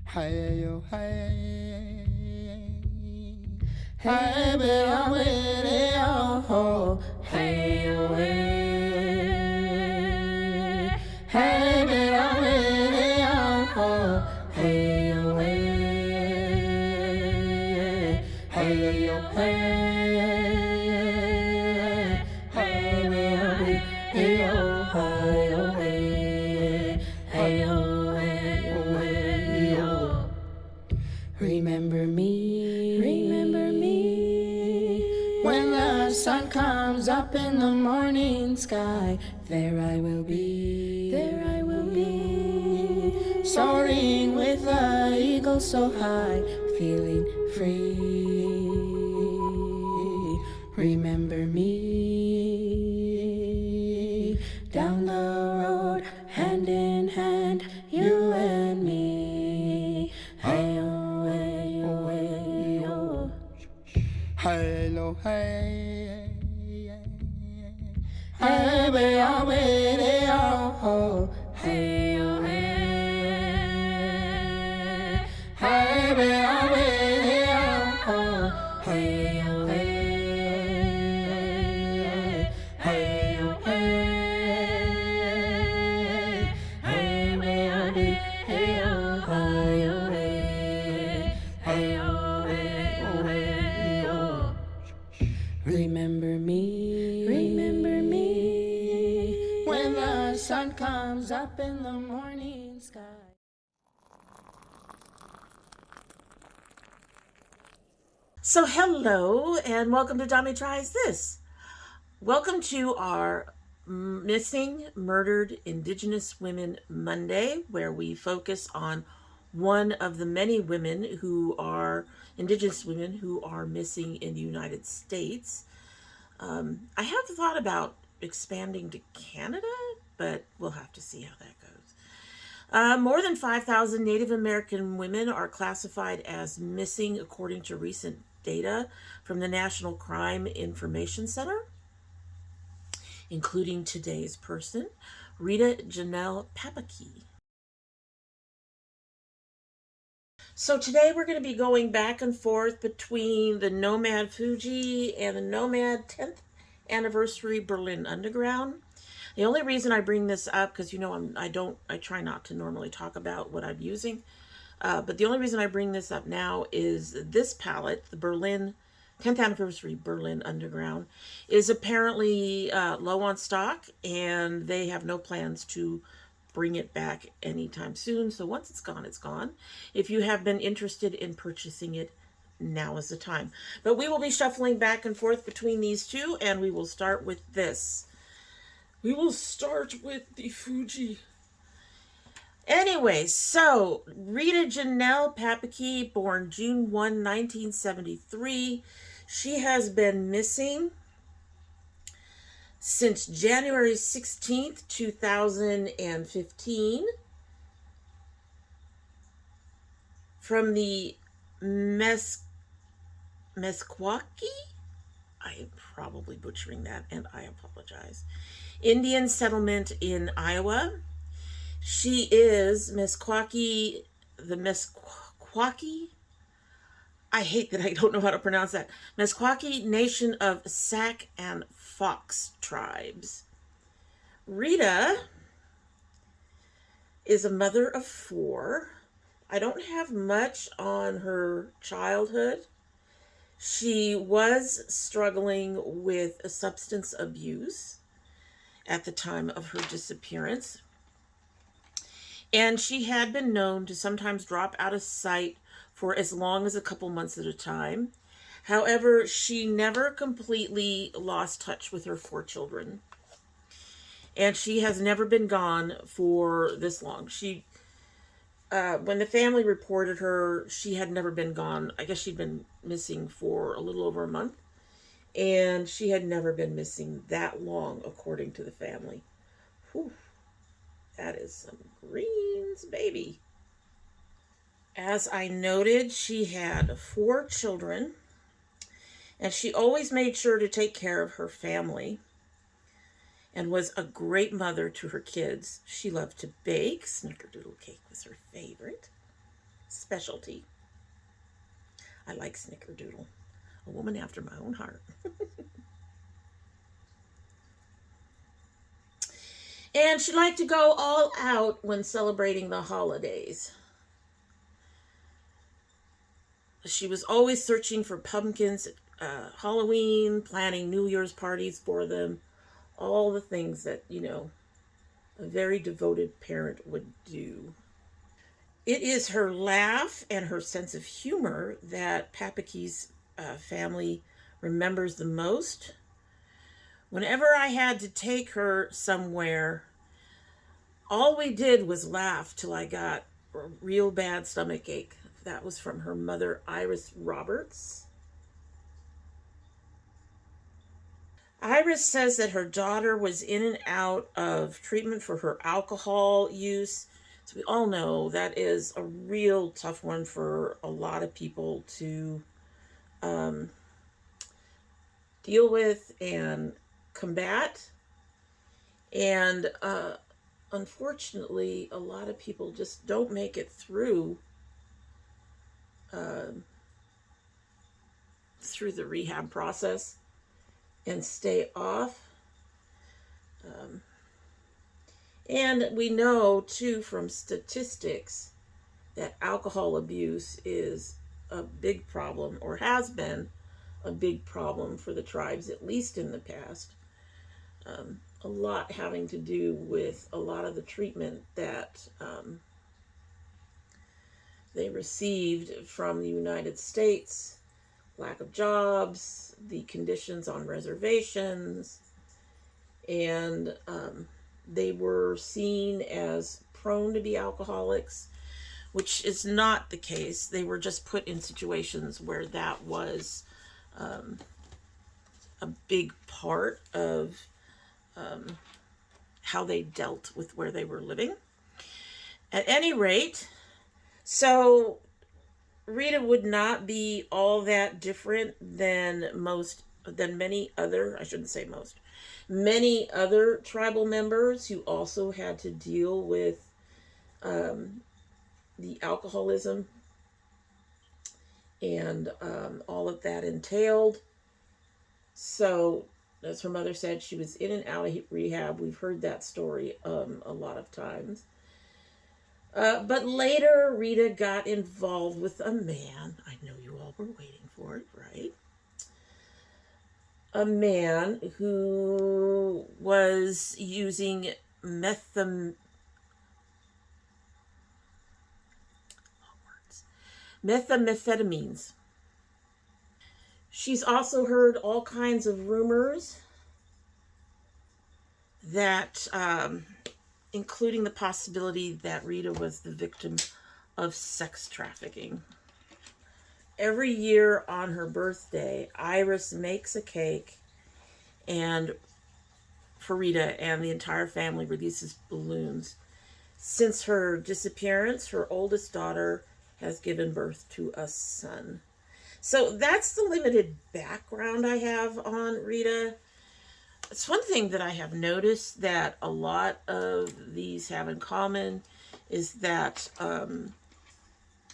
Hey yo hey, hey be a way yo, hey yo hey, hey be a way yo, hey yo hey yo hey, hey be a way yo, hey yo hey yo. Remember me, when the sun comes up in the morning sky, there I will be, soaring with the eagle so high, feeling free. Remember me, down the road, hand in hand, you and me. Hello, hey, hey, be a way yo, hey yo hey, hey be a way yo, hey yo hey yo hey, hey be a way yo, hey yo hey yo. Remember me, when the sun comes up in the morning sky. So hello and welcome to Domytriesthis. Welcome to our Missing Murdered Indigenous Women Monday, where we focus on one of the many women who are Indigenous women who are missing in the United States. I have thought about expanding to Canada, but we'll have to see how that goes. More than 5,000 Native American women are classified as missing according to recent data from the National Crime Information Center, including today's person, Rita Janelle Papakee. So today we're going to be going back and forth between the Nomad Fuji and the Nomad 10th Anniversary Berlin Underground. The only reason I bring this up, because you know I try not to normally talk about what I'm using, but the only reason I bring this up now is this palette, the Berlin 10th Anniversary Berlin Underground, is apparently low on stock, and they have no plans to bring it back anytime soon. So once it's gone, it's gone. If you have been interested in purchasing it, now is the time. But we will be shuffling back and forth between these two, and we will start with this. We will start with the Fuji. Anyway, so Rita Janelle Papakee, born June 1, 1973. She has been missing since January 16th, 2015, from the Meskwaki? I am probably butchering that, and I apologize. Indian settlement in Iowa. She is Meskwaki, the Meskwaki. I hate that I don't know how to pronounce that. Meskwaki Nation of Sac and Fox tribes. Rita is a mother of 4. I don't have much on her childhood. She was struggling with a substance abuse at the time of her disappearance. And she had been known to sometimes drop out of sight for as long as a couple months at a time. However, she never completely lost touch with her 4 children. And she has never been gone for this long. When the family reported her, she had never been gone. I guess she'd been missing for a little over a month. And she had never been missing that long, according to the family. Whew. That is some greens, baby. As I noted, she had 4 children, and she always made sure to take care of her family and was a great mother to her kids. She loved to bake. Snickerdoodle cake was her favorite. specialty. I like snickerdoodle. A woman after my own heart. And she liked to go all out when celebrating the holidays. She was always searching for pumpkins at Halloween, planning New Year's parties for them, all the things that, a very devoted parent would do. It is her laugh and her sense of humor that Papakee's family remembers the most. Whenever I had to take her somewhere, all we did was laugh till I got a real bad stomach ache. That was from her mother, Iris Roberts. Iris says that her daughter was in and out of treatment for her alcohol use. So we all know that is a real tough one for a lot of people to deal with and combat. And unfortunately, a lot of people just don't make it through the rehab process and stay off. And we know, too, from statistics that alcohol abuse is a big problem, or has been a big problem for the tribes, at least in the past. A lot having to do with a lot of the treatment that they received from the United States, lack of jobs, the conditions on reservations, and they were seen as prone to be alcoholics, which is not the case. They were just put in situations where that was a big part of how they dealt with where they were living. At any rate, so Rita would not be all that different than many other tribal members who also had to deal with the alcoholism and all of that entailed. So, as her mother said, she was in and out of rehab. We've heard that story a lot of times. But later, Rita got involved with a man. I know you all were waiting for it, right? A man who was using methamphetamines. She's also heard all kinds of rumors that, including the possibility that Rita was the victim of sex trafficking. Every year on her birthday, Iris makes a cake and for Rita, and the entire family releases balloons. Since her disappearance, her oldest daughter has given birth to a son. So that's the limited background I have on Rita. It's one thing that I have noticed that a lot of these have in common is that,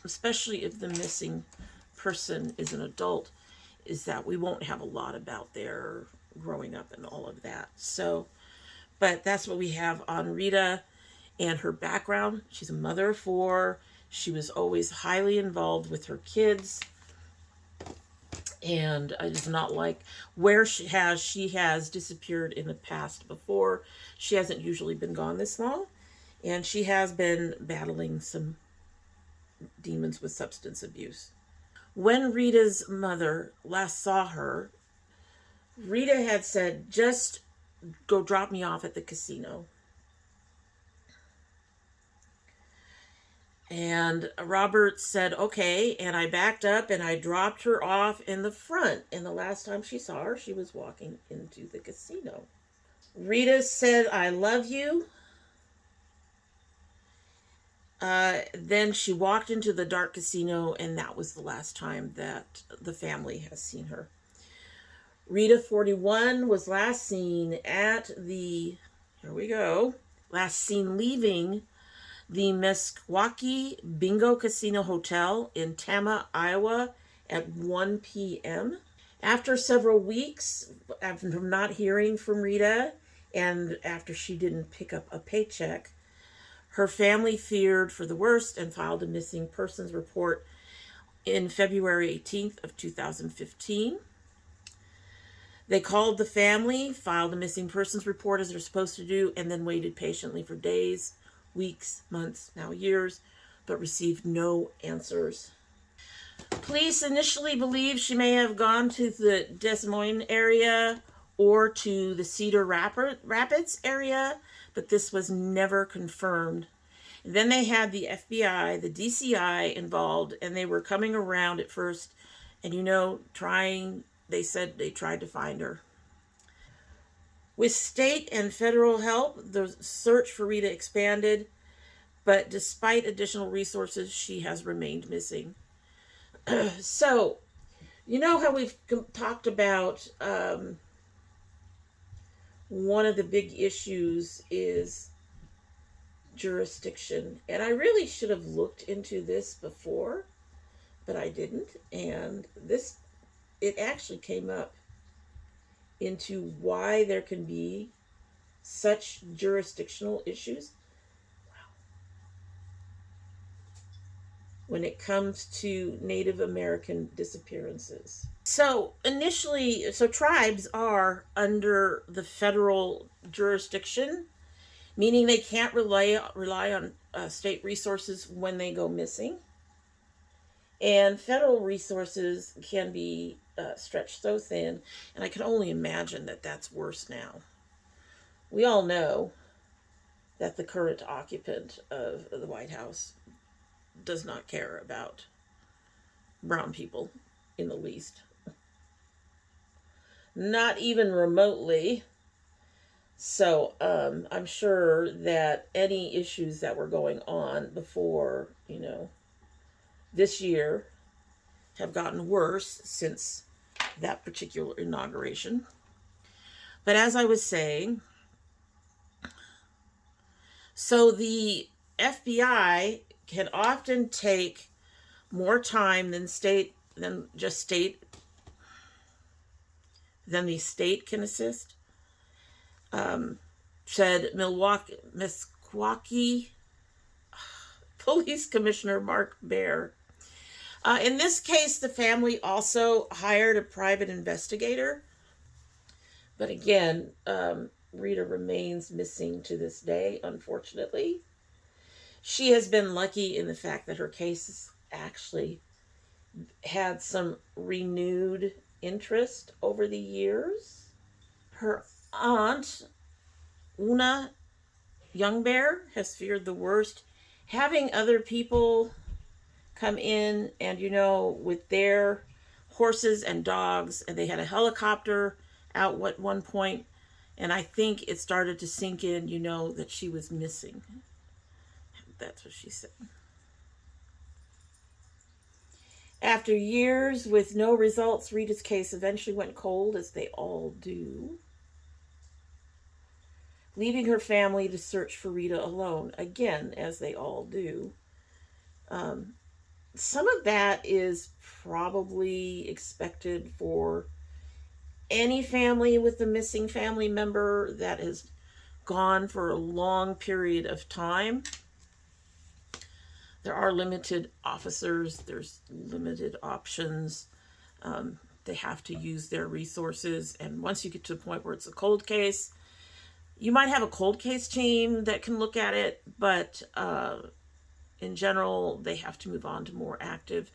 especially if the missing person is an adult, is that we won't have a lot about their growing up and all of that. So, but that's what we have on Rita and her background. She's a mother of 4. She was always highly involved with her kids. And I just not like where she has disappeared in the past before. She hasn't usually been gone this long. And she has been battling some demons with substance abuse. When Rita's mother last saw her, Rita had said, just go drop me off at the casino. And Robert said, okay, and I backed up and I dropped her off in the front. And the last time she saw her, she was walking into the casino. Rita said, I love you. Then she walked into the dark casino, and that was the last time that the family has seen her. Rita, 41, was last seen leaving the Meskwaki Bingo Casino Hotel in Tama, Iowa at 1 p.m. After several weeks of not hearing from Rita, and after she didn't pick up a paycheck, her family feared for the worst and filed a missing persons report in February 18th of 2015. They called the family, filed a missing persons report as they're supposed to do, and then waited patiently for days, weeks, months, now years, but received no answers. Police initially believed she may have gone to the Des Moines area or to the Cedar Rapids area, but this was never confirmed. Then they had the FBI, the DCI involved, and they were coming around at first, and they said they tried to find her. With state and federal help, the search for Rita expanded, but despite additional resources, she has remained missing. So, you know how we've talked about one of the big issues is jurisdiction. And I really should have looked into this before, but I didn't. And it actually came up into why there can be such jurisdictional issues when it comes to Native American disappearances. So tribes are under the federal jurisdiction, meaning they can't rely on state resources when they go missing. And federal resources can be stretched so thin, and I can only imagine that that's worse now. We all know that the current occupant of the White House does not care about brown people in the least. Not even remotely. So I'm sure that any issues that were going on before, this year have gotten worse since that particular inauguration. But as I was saying, so the FBI can often take more time than the state can assist. Said Meskwaki Police Commissioner Mark Baer. In this case, the family also hired a private investigator. But again, Rita remains missing to this day, unfortunately. She has been lucky in the fact that her case has actually had some renewed interest over the years. Her aunt, Una Young Bear, has feared the worst. Having other people come in and, with their horses and dogs, and they had a helicopter out at one point, and I think it started to sink in, that she was missing. That's what she said. After years with no results, Rita's case eventually went cold, as they all do, leaving her family to search for Rita alone, again, as they all do. Some of that is probably expected for any family with a missing family member that has gone for a long period of time. There are limited officers, there's limited options. They have to use their resources, and once you get to the point where it's a cold case, you might have a cold case team that can look at it, but in general, they have to move on to more active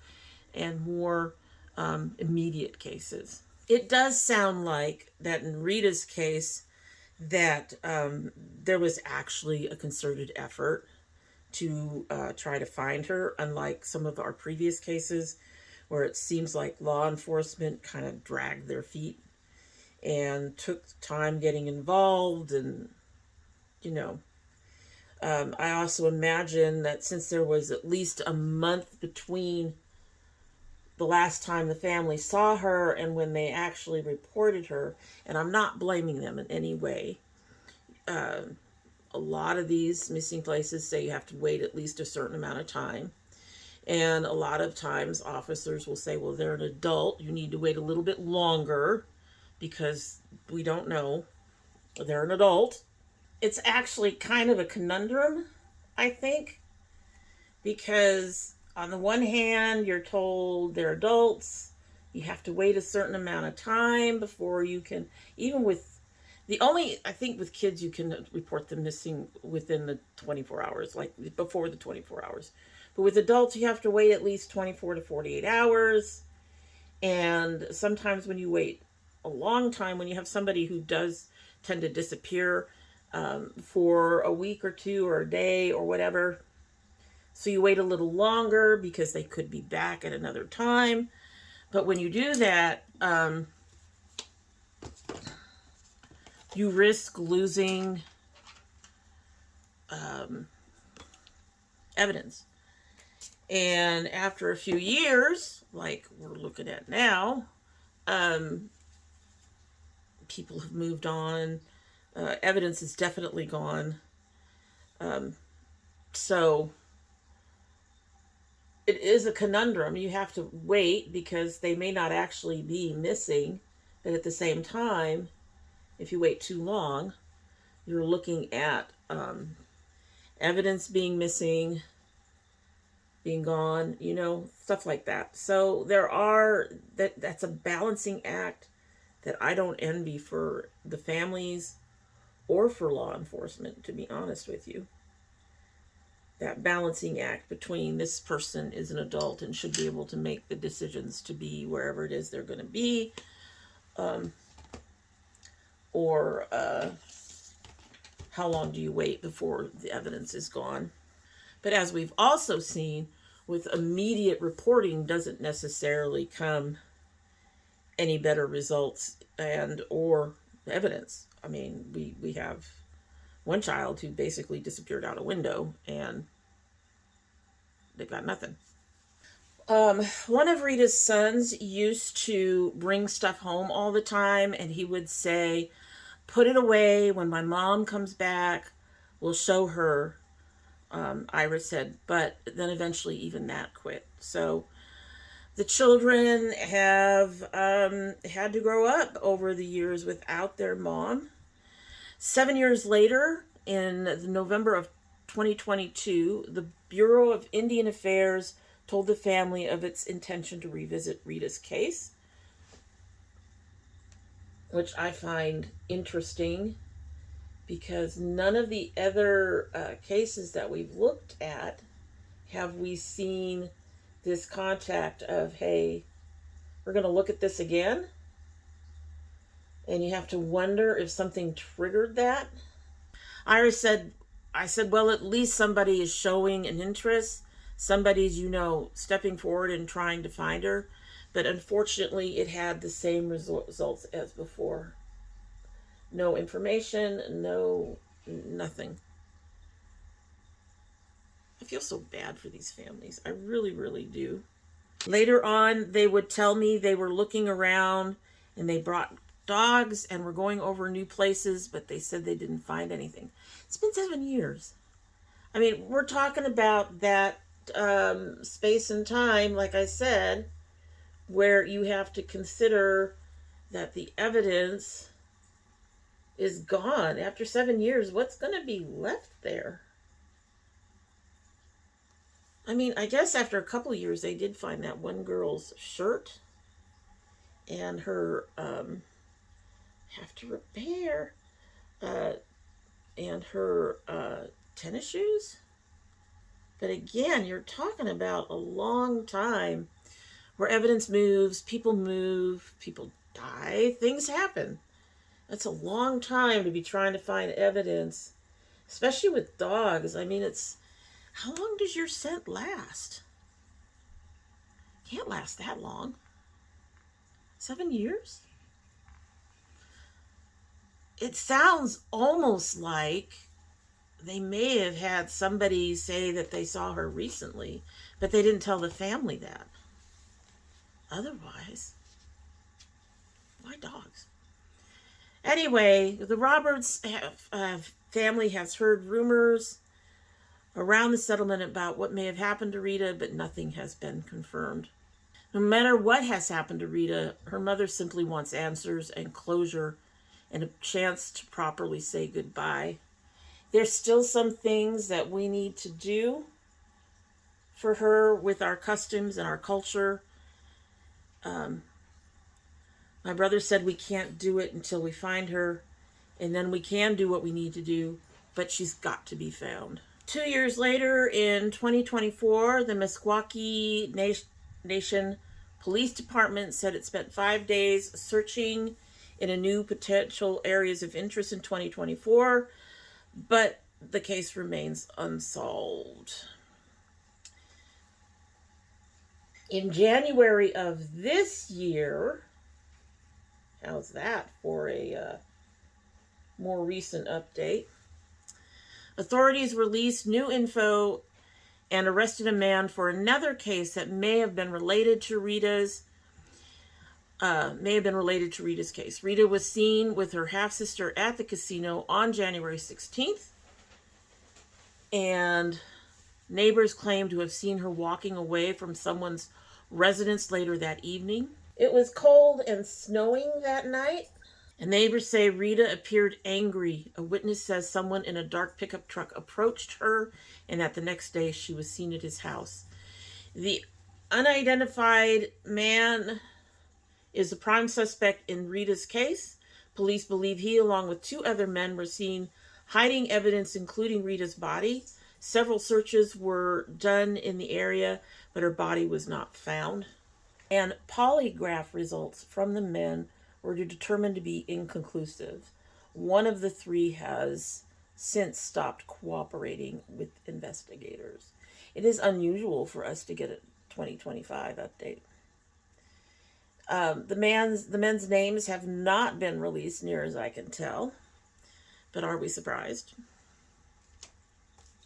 and more immediate cases. It does sound like that in Rita's case that there was actually a concerted effort to try to find her, unlike some of our previous cases where it seems like law enforcement kind of dragged their feet and took time getting involved. And I also imagine that since there was at least a month between the last time the family saw her and when they actually reported her, and I'm not blaming them in any way, A lot of these missing places say you have to wait at least a certain amount of time. And a lot of times officers will say, well, they're an adult. You need to wait a little bit longer because we don't know. They're an adult. It's actually kind of a conundrum, I think, because on the one hand, you're told they're adults. You have to wait a certain amount of time before you can, even with I think with kids, you can report them missing within the 24 hours, like before the 24 hours. But with adults, you have to wait at least 24 to 48 hours. And sometimes when you wait a long time, when you have somebody who does tend to disappear for a week or two or a day or whatever, so you wait a little longer because they could be back at another time. But when you do that, you risk losing evidence. And after a few years, like we're looking at now, people have moved on. Evidence is definitely gone. So it is a conundrum. You have to wait because they may not actually be missing. But at the same time, if you wait too long, you're looking at evidence being missing, being gone, stuff like that. So that's a balancing act that I don't envy for the families or for law enforcement, to be honest with you. That balancing act between this person is an adult and should be able to make the decisions to be wherever it is they're going to be, or how long do you wait before the evidence is gone. But as we've also seen, with immediate reporting doesn't necessarily come any better results and or evidence. I mean, we have one child who basically disappeared out a window and they got nothing. One of Rita's sons used to bring stuff home all the time, and he would say, put it away. When my mom comes back, we'll show her. Iris said, but then eventually even that quit. So the children have had to grow up over the years without their mom. 7 years later, in November of 2022, the Bureau of Indian Affairs told the family of its intention to revisit Rita's case, which I find interesting because none of the other cases that we've looked at have we seen this contact of, hey, we're going to look at this again. And you have to wonder if something triggered that. I said, well, at least somebody is showing an interest. Somebody's, stepping forward and trying to find her. But unfortunately, it had the same results as before. No information, nothing. I feel so bad for these families. I really, really do. Later on, they would tell me they were looking around and they brought dogs and were going over new places, but they said they didn't find anything. It's been 7 years. I mean, we're talking about that space and time, like I said, where you have to consider that the evidence is gone. After 7 years, what's going to be left there? I mean, I guess after a couple of years, they did find that one girl's shirt and her have to repair and her tennis shoes. But again, you're talking about a long time where evidence moves, people move, people die, things happen. That's a long time to be trying to find evidence, especially with dogs. I mean, how long does your scent last? Can't last that long. 7 years? It sounds almost like they may have had somebody say that they saw her recently, but they didn't tell the family that. Otherwise, why dogs? Anyway, the Roberts family has heard rumors around the settlement about what may have happened to Rita, but nothing has been confirmed. No matter what has happened to Rita, her mother simply wants answers and closure and a chance to properly say goodbye. There's still some things that we need to do for her with our customs and our culture. My brother said we can't do it until we find her, and then we can do what we need to do, but she's got to be found. 2 years later, in 2024, the Meskwaki Nation Police Department said it spent 5 days searching in a new potential areas of interest in 2024, but the case remains unsolved. In January of this year, how's that for a more recent update? Authorities released new info and arrested a man for another case that may have been related to Rita's case. Rita was seen with her half-sister at the casino on January 16th, and neighbors claimed to have seen her walking away from someone's residence later that evening. It was cold and snowing that night. And neighbors say Rita appeared angry. A witness says someone in a dark pickup truck approached her, and that the next day she was seen at his house. The unidentified man is the prime suspect in Rita's case. Police believe he, along with 2 other men, were seen hiding evidence, including Rita's body. Several searches were done in the area, but her body was not found. And polygraph results from the men were determined to be inconclusive. One of the 3 has since stopped cooperating with investigators. It is unusual for us to get a 2025 update. The men's names have not been released, near as I can tell. But are we surprised?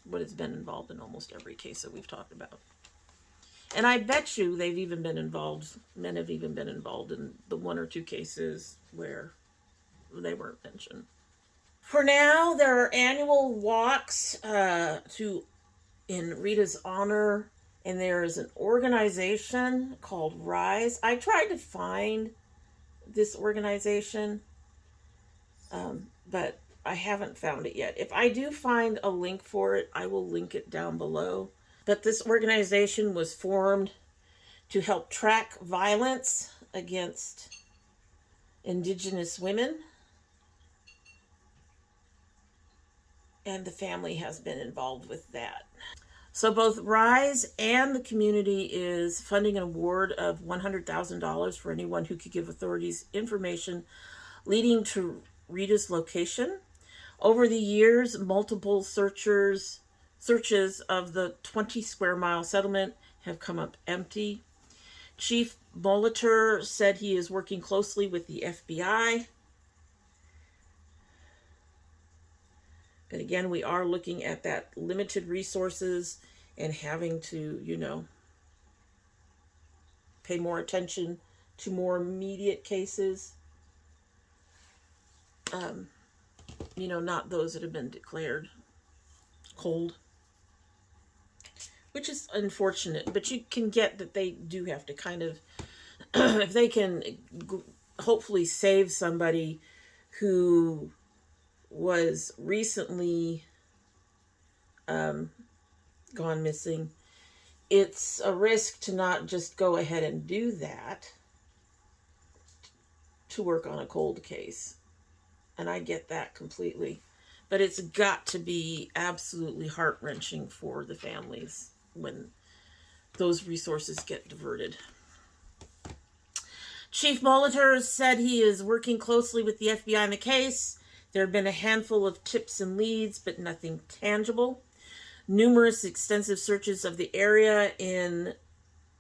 But it's been involved in almost every case that we've talked about. And I bet you men have even been involved in the 1 or 2 cases where they weren't mentioned. For now, there are annual walks in Rita's honor, and there is an organization called Rise. I tried to find this organization, but I haven't found it yet. If I do find a link for it, I will link it down below. But this organization was formed to help track violence against Indigenous women. And the family has been involved with that. So both Rise and the community is funding an award of $100,000 for anyone who could give authorities information leading to Rita's location. Over the years, multiple searches of the 20 square mile settlement have come up empty. Chief Molitor said he is working closely with the FBI. But again, we are looking at that limited resources and having to, pay more attention to more immediate cases. Not those that have been declared cold. Which is unfortunate, but you can get that they do have to kind of, if they can hopefully save somebody who was recently gone missing, it's a risk to not just go ahead and do that to work on a cold case. And I get that completely. But it's got to be absolutely heart-wrenching for the families when those resources get diverted. Chief Molitor said he is working closely with the FBI on the case. There have been a handful of tips and leads, but nothing tangible. Numerous extensive searches of the area in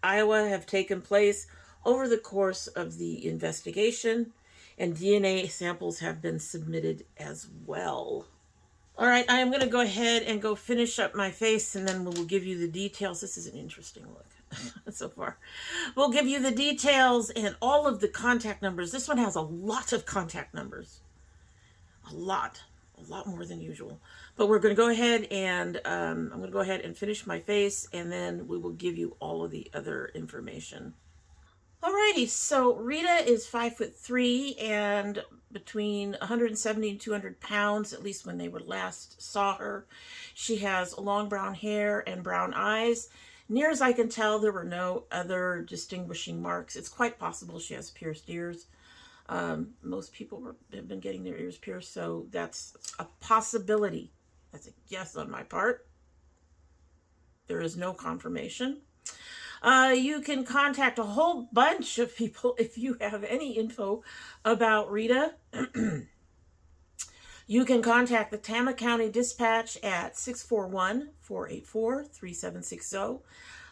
Iowa have taken place over the course of the investigation, and DNA samples have been submitted as well. All right, I am going to go ahead and go finish up my face, and then we'll give you the details. This is an interesting look so far. We'll give you the details and all of the contact numbers. This one has a lot of contact numbers. a lot more than usual. But we're going to go ahead and I'm going to go ahead and finish my face, and then we will give you all of the other information. Alrighty, so Rita is 5'3" and between 170 and 200 pounds, at least when they were last saw her. She has long brown hair and brown eyes. Near as I can tell, there were no other distinguishing marks. It's quite possible she has pierced ears. Most people have been getting their ears pierced, so that's a possibility. That's a guess on my part. There is no confirmation. You can contact a whole bunch of people if you have any info about Rita. You can contact the Tama County Dispatch at 641-484-3760.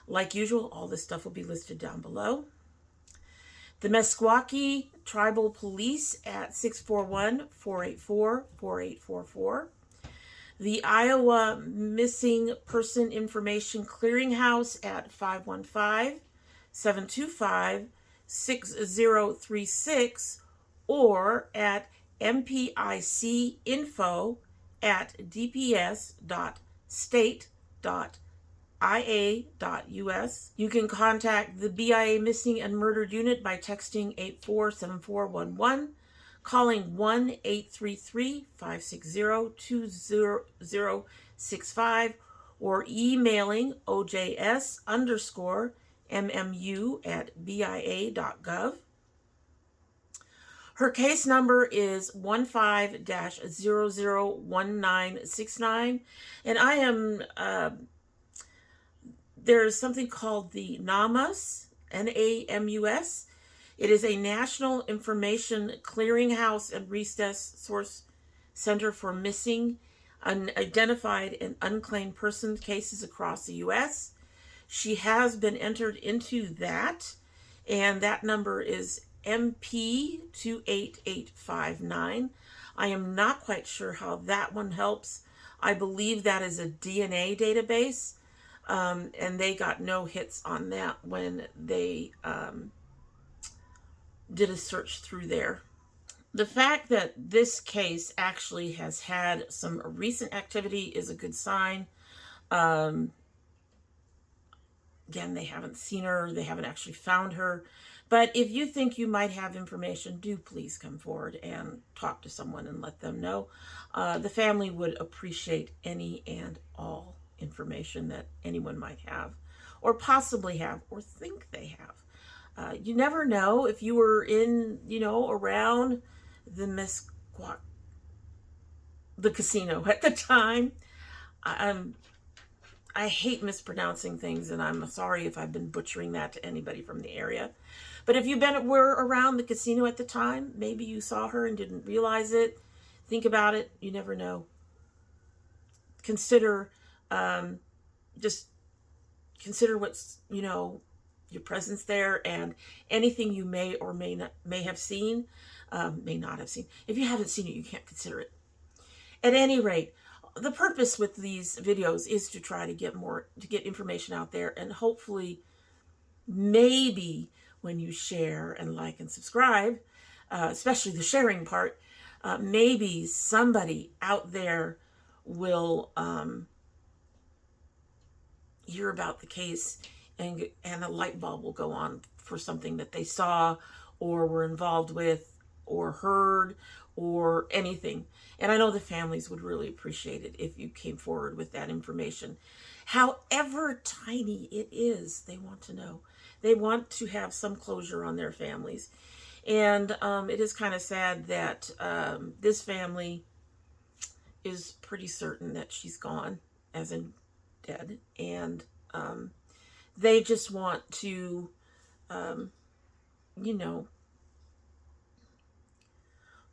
Like usual, all this stuff will be listed down below. The Meskwaki Tribal Police at 641-484-4844. The Iowa Missing Person Information Clearinghouse at 515-725-6036 or at mpicinfo at dps.state.ia.us. You can contact the BIA Missing and Murdered Unit by texting 847411, calling 1-833-560-2065, or emailing ojs_mmu@bia.gov. Her case number is 15-001969, and I am, there's something called the NaMus, NaMus. It is a National Information Clearinghouse and Resource Center for missing, unidentified, and unclaimed person cases across the U.S. She has been entered into that, and that number is MP28859. I am not quite sure how that one helps. I believe that is a DNA database, and they got no hits on that when they did a search through there. The fact that this case actually has had some recent activity is a good sign. Again, they haven't seen her, they haven't actually found her. But if you think you might have information, do please come forward and talk to someone and let them know. The family would appreciate any and all information that anyone might have, or possibly have, or think they have. You never know if you were in, around the Meskwaki, the casino at the time. I hate mispronouncing things, and I'm sorry if I've been butchering that to anybody from the area. But if were around the casino at the time, maybe you saw her and didn't realize it. Think about it. You never know. Consider, just consider what's, your presence there, and anything you may or may have seen, may not have seen. If you haven't seen it, you can't consider it. At any rate, the purpose with these videos is to try to get information out there, and hopefully, maybe when you share and like and subscribe, especially the sharing part, maybe somebody out there will hear about the case, and a light bulb will go on for something that they saw or were involved with or heard or anything. And I know the families would really appreciate it if you came forward with that information. However tiny it is, they want to know. They want to have some closure on their families. And it is kind of sad that this family is pretty certain that she's gone, as in dead. And they just want to,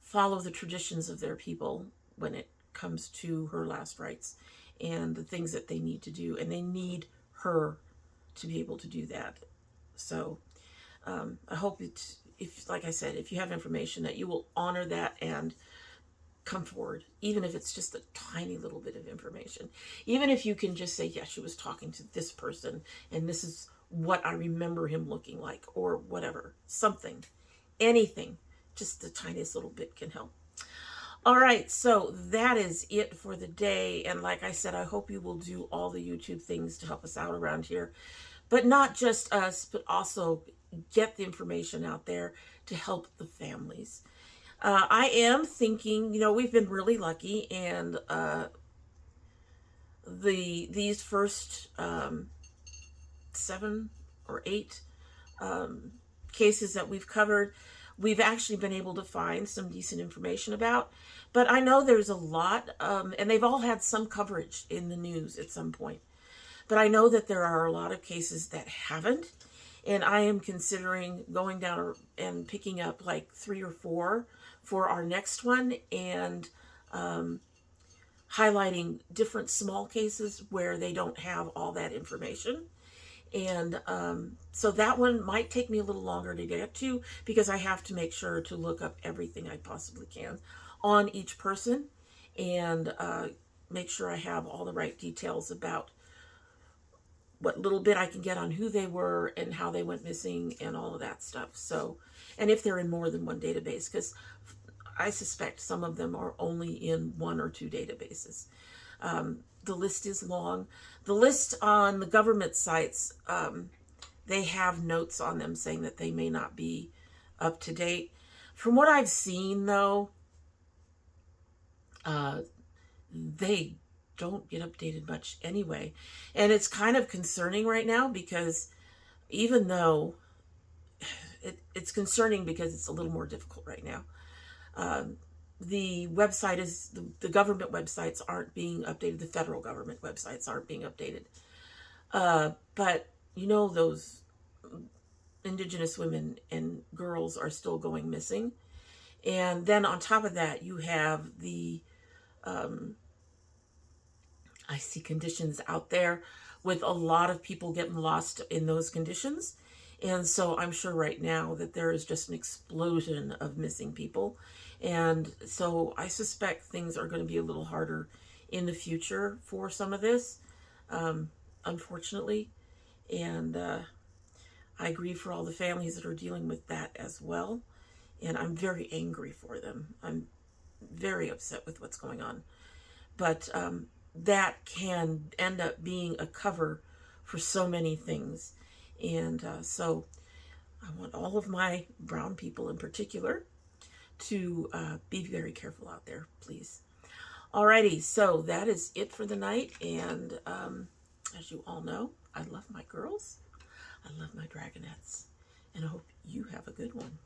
follow the traditions of their people when it comes to her last rites and the things that they need to do. And they need her to be able to do that. So I hope like I said, if you have information, that you will honor that and come forward, even if it's just a tiny little bit of information. Even if you can just say, yeah, she was talking to this person, and this is what I remember him looking like, or whatever, something, anything, just the tiniest little bit can help. All right, so that is it for the day. And like I said, I hope you will do all the YouTube things to help us out around here. But not just us, but also get the information out there to help the families. I am thinking, we've been really lucky, and these first 7 or 8 cases that we've covered, we've actually been able to find some decent information about. But I know there's a lot, and they've all had some coverage in the news at some point. But I know that there are a lot of cases that haven't, and I am considering going down and picking up like 3 or 4 for our next one, and highlighting different small cases where they don't have all that information. And so that one might take me a little longer to get to, because I have to make sure to look up everything I possibly can on each person, and make sure I have all the right details about what little bit I can get on who they were and how they went missing and all of that stuff. So, and if they're in more than one database, because I suspect some of them are only in 1 or 2 databases. The list is long. The list on the government sites, they have notes on them saying that they may not be up to date. From what I've seen, though, they don't get updated much anyway. And it's kind of concerning right now, because even though it's concerning because it's a little more difficult right now. The website is, the government websites aren't being updated. The federal government websites aren't being updated. But those Indigenous women and girls are still going missing. And then on top of that, you have the, I see conditions out there with a lot of people getting lost in those conditions. And so I'm sure right now that there is just an explosion of missing people. And so I suspect things are going to be a little harder in the future for some of this, unfortunately. And I grieve for all the families that are dealing with that as well. And I'm very angry for them. I'm very upset with what's going on. But that can end up being a cover for so many things. And so I want all of my brown people in particular to be very careful out there, please. Alrighty, so that is it for the night. And as you all know, I love my girls. I love my dragonettes. And I hope you have a good one.